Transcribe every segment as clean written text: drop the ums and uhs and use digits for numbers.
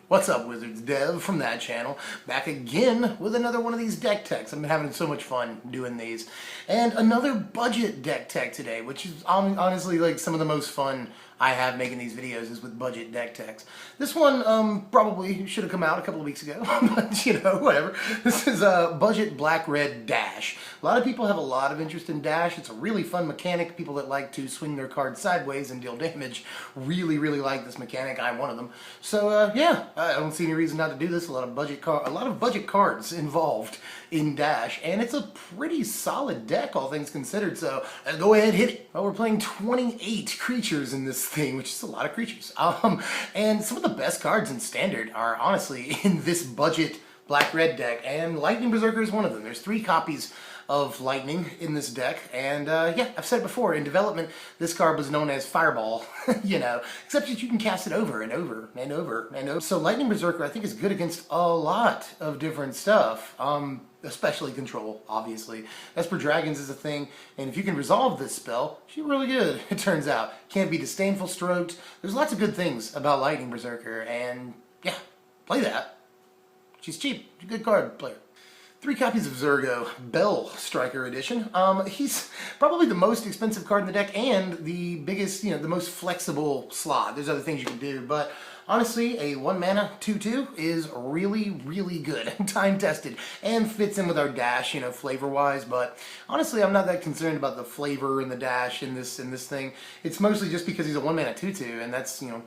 What's up, Wizards? Dev from that channel, back again with another one of these deck techs. I've been having so much fun doing these. And another budget deck tech today, which is honestly like some of the most fun I have making these videos is with budget deck techs. This one probably should have come out a couple of weeks ago, but you know, whatever. This is a budget black-red dash. A lot of people have a lot of interest in dash. It's a really fun mechanic. People that like to swing their cards sideways and deal damage really like this mechanic. I'm one of them. So yeah, I don't see any reason not to do this. A lot of budget cards involved in dash, and it's a pretty solid deck, all things considered. So go ahead, hit it. Well, we're playing 28 creatures in this thing, which is a lot of creatures. And some of the best cards in Standard are honestly in this budget black-red deck, and Lightning Berserker is one of them. There's 3 copies of Lightning in this deck, and yeah, I've said it before, in development, this card was known as Fireball, you know, except that you can cast it over and over and over and over. So Lightning Berserker, I think, is good against a lot of different stuff, especially control, obviously. Esper Dragons is a thing, and if you can resolve this spell, she's really good, it turns out. Can't be Disdainful Stroked. There's lots of good things about Lightning Berserker, and yeah, play that. She's cheap. She's a good card player. 3 copies of Zurgo, Bell Striker Edition. He's probably the most expensive card in the deck and the biggest, you know, the most flexible slot. There's other things you can do, but honestly, a 1 mana 2/2 is really good, time-tested, and fits in with our dash, you know, flavor-wise, but honestly, I'm not that concerned about the flavor and the dash in this thing. It's mostly just because he's a 1 mana 2/2, and that's, you know,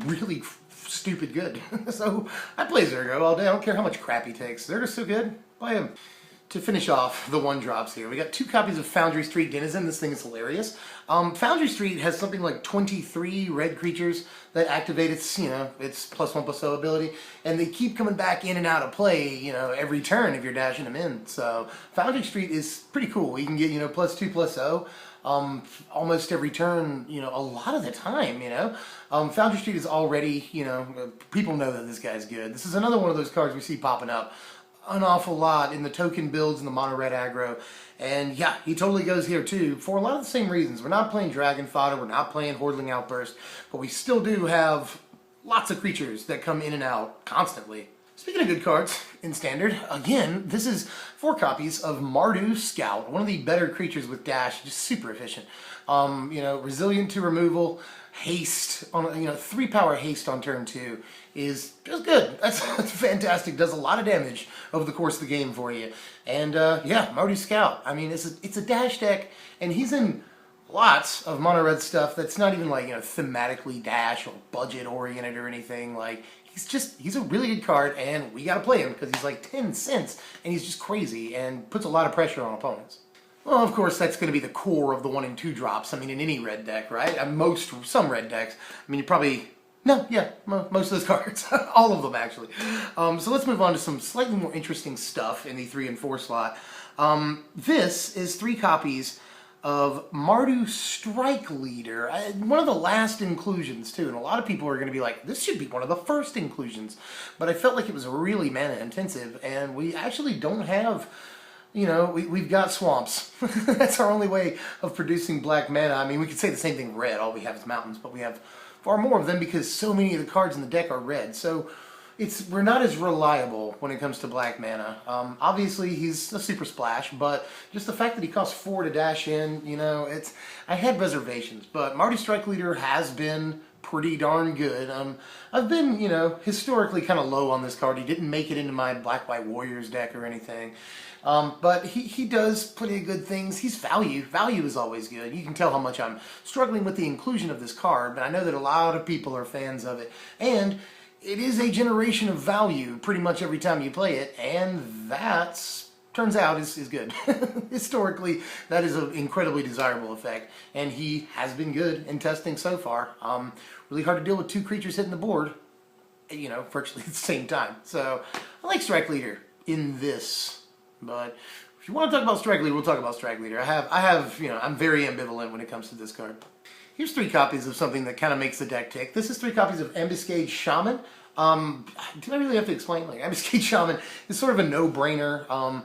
really stupid good. So I play Zurgo all day. I don't care how much crap he takes. Zurgo's so good. Play him. To finish off the 1-drops here, we got 2 copies of Foundry Street Denizen. This thing is hilarious. Foundry Street has something like 23 red creatures that activate its, you know, its +1/+0 ability, and they keep coming back in and out of play, you know, every turn if you're dashing them in. So Foundry Street is pretty cool. You can get, you know, +2/+0 almost every turn, you know, a lot of the time, you know. Foundry Street is already, you know, people know that this guy's good. This is another one of those cards we see popping up an awful lot in the token builds and the mono red aggro, and yeah, he totally goes here too for a lot of the same reasons. We're not playing Dragon Fodder, we're not playing Hordling Outburst, but we still do have lots of creatures that come in and out constantly. Speaking of good cards in Standard, again, this is 4 copies of Mardu Scout, one of the better creatures with dash, just super efficient. You know, resilient to removal, haste on, you know, 3 power haste on turn 2 is just good. That's fantastic. Does a lot of damage over the course of the game for you. And yeah, Mardu Scout. I mean, it's a dash deck, and he's in lots of mono red stuff that's not even like, you know, thematically dash or budget oriented or anything. Like, he's a really good card, and we gotta play him because he's like 10 cents and he's just crazy and puts a lot of pressure on opponents. Well, of course, that's going to be the core of the 1 and 2 drops. I mean, in any red deck, right? Some red decks. I mean, you probably, no, yeah, most of those cards. All of them, actually. So let's move on to some slightly more interesting stuff in the 3 and 4 slot. This is 3 copies of Mardu Strike Leader. One of the last inclusions, too. And a lot of people are going to be like, this should be one of the first inclusions. But I felt like it was really mana intensive, and we actually don't have, you know, we've got swamps. That's our only way of producing black mana. I mean, we could say the same thing with red. All we have is mountains, but we have far more of them because so many of the cards in the deck are red. So we're not as reliable when it comes to black mana. Obviously, he's a super splash, but just the fact that he costs 4 to dash in, you know, I had reservations. But Mardu Strike Leader has been pretty darn good. I've been, you know, historically kind of low on this card. He didn't make it into my Black-White Warriors deck or anything. But he does pretty good things. He's value. Value is always good. You can tell how much I'm struggling with the inclusion of this card, but I know that a lot of people are fans of it. And it is a generation of value pretty much every time you play it, and that turns out is good. Historically, that is an incredibly desirable effect, and he has been good in testing so far. Really hard to deal with 2 creatures hitting the board, you know, virtually at the same time. So I like Strike Leader in this, but if you want to talk about Strike Leader, we'll talk about Strike Leader. I have, you know, I'm very ambivalent when it comes to this card. Here's 3 copies of something that kind of makes the deck tick. This is 3 copies of Ambuscade Shaman. Do I really have to explain? Like, Ambuscade Shaman is sort of a no-brainer.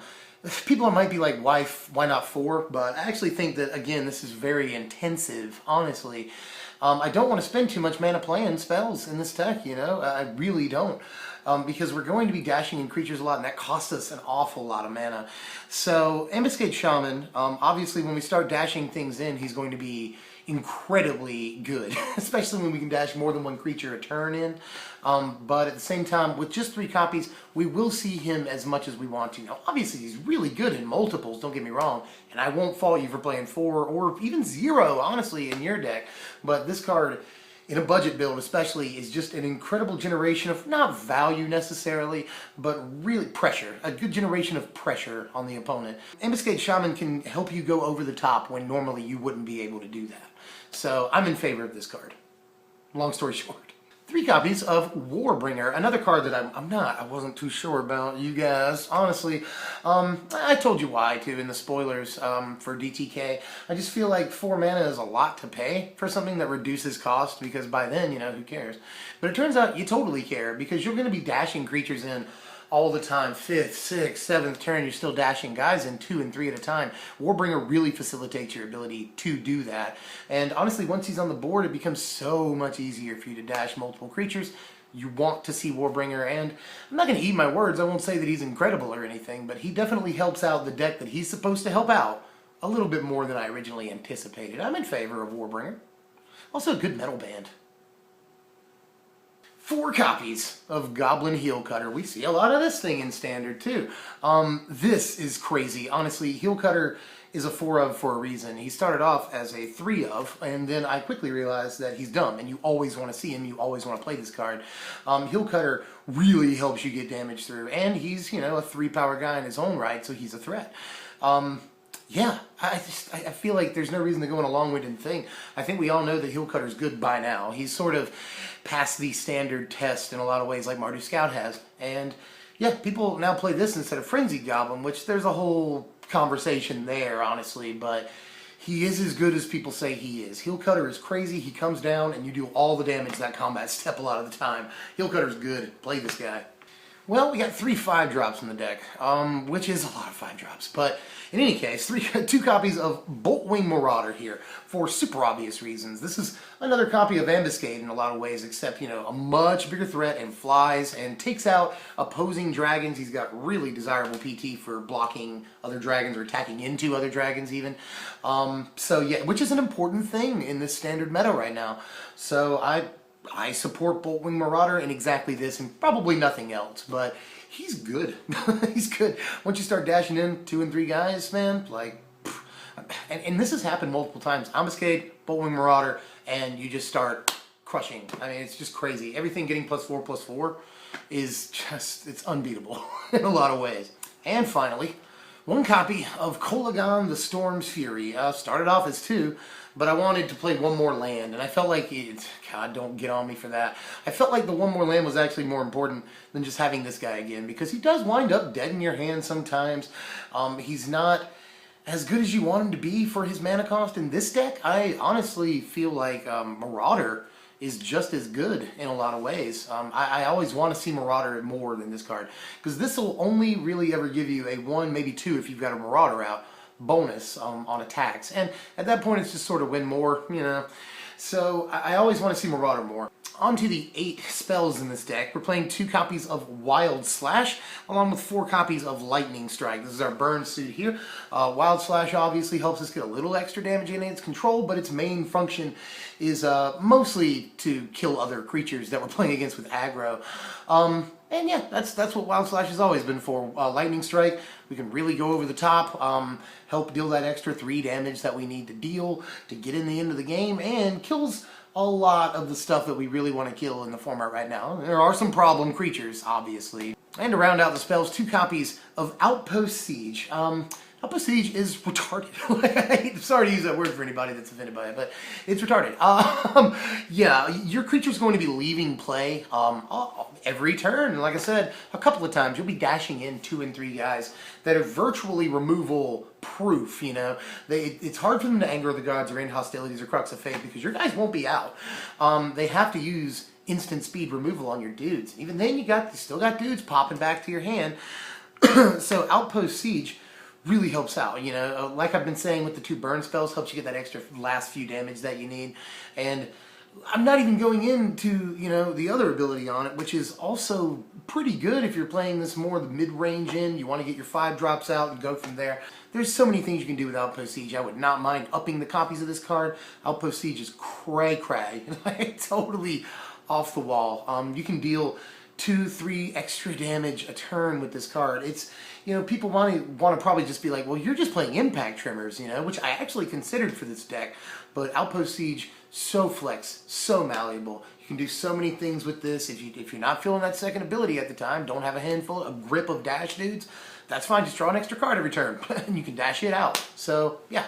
People might be like, why not 4? But I actually think that, again, this is very intensive, honestly. I don't want to spend too much mana playing spells in this deck, you know? I really don't. Because we're going to be dashing in creatures a lot, and that costs us an awful lot of mana. So, Ambuscade Shaman, obviously when we start dashing things in, he's going to be incredibly good, especially when we can dash more than one creature a turn in. But at the same time, with just 3 copies, we will see him as much as we want to. Now, obviously, he's really good in multiples, don't get me wrong, and I won't fault you for playing 4 or even 0, honestly, in your deck. But this card, in a budget build especially, is just an incredible generation of, not value necessarily, but really pressure. A good generation of pressure on the opponent. Ambuscade Shaman can help you go over the top when normally you wouldn't be able to do that. So I'm in favor of this card. Long story short. 3 copies of Warbringer, another card that I wasn't too sure about, you guys. Honestly, I told you why too in the spoilers for DTK. I just feel like 4 mana is a lot to pay for something that reduces cost, because by then, you know, who cares? But it turns out you totally care, because you're going to be dashing creatures in all the time. 5th, 6th, 7th turn, you're still dashing guys in 2 and 3 at a time. Warbringer really facilitates your ability to do that. And honestly, once he's on the board, it becomes so much easier for you to dash multiple creatures. You want to see Warbringer, and I'm not going to eat my words. I won't say that he's incredible or anything, but he definitely helps out the deck that he's supposed to help out a little bit more than I originally anticipated. I'm in favor of Warbringer. Also a good metal band. 4 copies of Goblin Heel Cutter. We see a lot of this thing in Standard too. This is crazy. Honestly, Heel Cutter is a 4 of for a reason. He started off as a 3 of, and then I quickly realized that he's dumb, and you always want to see him, you always want to play this card. Heel Cutter really helps you get damage through, and he's, you know, a 3-power guy in his own right, so he's a threat. Yeah, I feel like there's no reason to go on a long-winded thing. I think we all know that Heel Cutter's good by now. He's sort of passed the standard test in a lot of ways, like Mardu Scout has. And yeah, people now play this instead of Frenzied Goblin, which there's a whole conversation there, honestly, but he is as good as people say he is. Heel Cutter is crazy. He comes down and you do all the damage that combat step a lot of the time. Heel Cutter's good. Play this guy. Well, we got 3 5-drops in the deck, which is a lot of 5-drops. But in any case, 2 copies of Boltwing Marauder here for super obvious reasons. This is another copy of Ambuscade in a lot of ways, except, you know, a much bigger threat and flies and takes out opposing dragons. He's got really desirable PT for blocking other dragons or attacking into other dragons even. So yeah, which is an important thing in this standard meta right now. So I support Boltwing Marauder in exactly this and probably nothing else, but he's good. He's good. Once you start dashing in 2 and 3 guys, man, like, and this has happened multiple times. Ambuscade, Boltwing Marauder, and you just start crushing. I mean, it's just crazy. Everything getting +4/+4 is just, it's unbeatable in a lot of ways. And finally, 1 copy of Kolaghan the Storm's Fury. Started off as 2, but I wanted to play 1 more land, and I felt like God, don't get on me for that. I felt like the 1 more land was actually more important than just having this guy again, because he does wind up dead in your hand sometimes. He's not as good as you want him to be for his mana cost in this deck. I honestly feel like Marauder is just as good in a lot of ways. I always want to see Marauder more than this card, because this will only really ever give you a 1, maybe 2 if you've got a Marauder out, bonus on attacks. And at that point, it's just sort of win more, you know. So I always want to see Marauder more. On to the 8 spells in this deck. We're playing 2 copies of Wild Slash, along with 4 copies of Lightning Strike. This is our burn suit here. Wild Slash obviously helps us get a little extra damage in its control, but its main function is mostly to kill other creatures that we're playing against with aggro. And yeah, that's what Wild Slash has always been for. Lightning Strike, we can really go over the top, help deal that extra 3 damage that we need to deal to get in the end of the game, and kills a lot of the stuff that we really want to kill in the format right now. There are some problem creatures, obviously. And to round out the spells, 2 copies of Outpost Siege. Outpost Siege is retarded. I'm sorry to use that word for anybody that's offended by it, but it's retarded. Yeah, your creature's going to be leaving play every turn. Like I said, a couple of times, you'll be dashing in 2 and 3 guys that are virtually removal proof, you know. It's hard for them to anger the gods or end hostilities or Crux of Fate, because your guys won't be out. They have to use instant speed removal on your dudes. Even then, you still got dudes popping back to your hand. So Outpost Siege really helps out, you know. Like I've been saying with the 2 burn spells, helps you get that extra last few damage that you need. And I'm not even going into, you know, the other ability on it, which is also pretty good if you're playing this more the mid-range end. You want to get your 5 drops out and go from there. There's so many things you can do with Outpost Siege. I would not mind upping the copies of this card. Outpost Siege is cray-cray. Like, totally off the wall. You can deal 2-3 extra damage a turn with this card. It's, you know, people want to probably just be like, well, you're just playing impact trimmers, you know, which I actually considered for this deck. But Outpost Siege, so flex, so malleable. You can do so many things with this. If you're not feeling that second ability at the time, don't have a grip of dash dudes, that's fine. Just draw an extra card every turn, and you can dash it out. So yeah,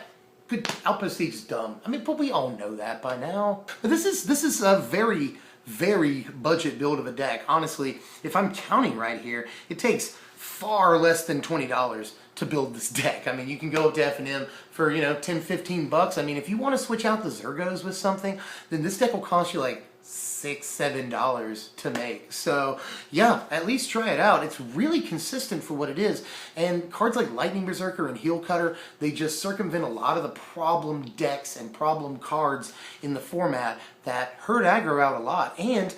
good. Outpost Siege is dumb. I mean, but we all know that by now. But this is a very budget build of a deck. Honestly, if I'm counting right here, it takes far less than $20 to build this deck. I mean, you can go up to F&M for, you know, 10-15 bucks. I mean, if you want to switch out the Zergos with something, then this deck will cost you like $6-7 to make. So yeah, at least try it out. It's really consistent for what it is. And cards like Lightning Berserker and Heel Cutter, they just circumvent a lot of the problem decks and problem cards in the format that hurt aggro out a lot. And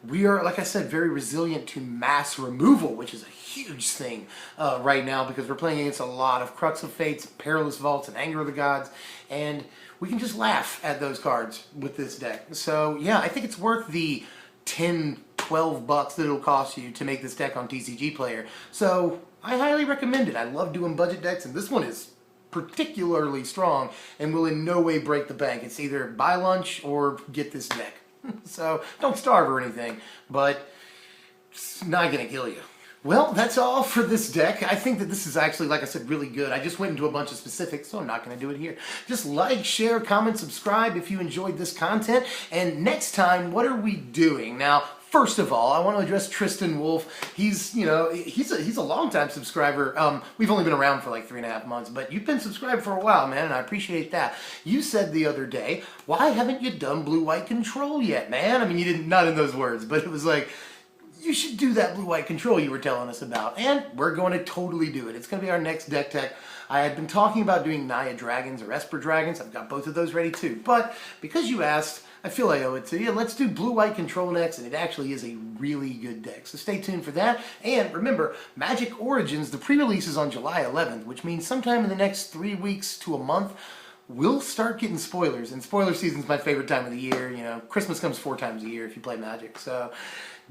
we are, like I said, very resilient to mass removal, which is a huge thing right now because we're playing against a lot of Crux of Fates, Perilous Vaults, and Anger of the Gods, and we can just laugh at those cards with this deck. So yeah, I think it's worth the 10-12 bucks that it'll cost you to make this deck on TCG Player. So I highly recommend it. I love doing budget decks, and this one is particularly strong and will in no way break the bank. It's either buy lunch or get this deck. So don't starve or anything, but it's not going to kill you. Well, that's all for this deck. I think that this is actually, like I said, really good. I just went into a bunch of specifics, so I'm not going to do it here. Just like, share, comment, subscribe if you enjoyed this content. And next time, what are we doing? Now, first of all, I want to address Tristan Wolf. He's, you know, he's a long-time subscriber. We've only been around for like 3.5 months, but you've been subscribed for a while, man, and I appreciate that. You said the other day, why haven't you done blue-white control yet, man? I mean, you didn't, not in those words, but it was like, you should do that blue-white control you were telling us about, and we're going to totally do it. It's going to be our next deck tech. I had been talking about doing Naya Dragons or Esper Dragons. I've got both of those ready too, but because you asked, I feel I owe it to you. Let's do blue-white control next, and it actually is a really good deck. So stay tuned for that. And remember, Magic Origins, the pre-release is on July 11th, which means sometime in the next 3 weeks to a month, we'll start getting spoilers. And spoiler season's my favorite time of the year. You know, Christmas comes 4 times a year if you play Magic. So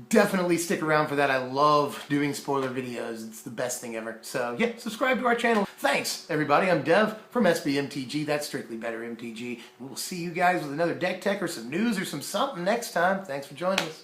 definitely stick around for that. I love doing spoiler videos. It's the best thing ever. So yeah, subscribe to our channel. Thanks, everybody. I'm Dev from SBMTG. That's Strictly Better MTG. We'll see you guys with another deck tech or some news or some something next time. Thanks for joining us.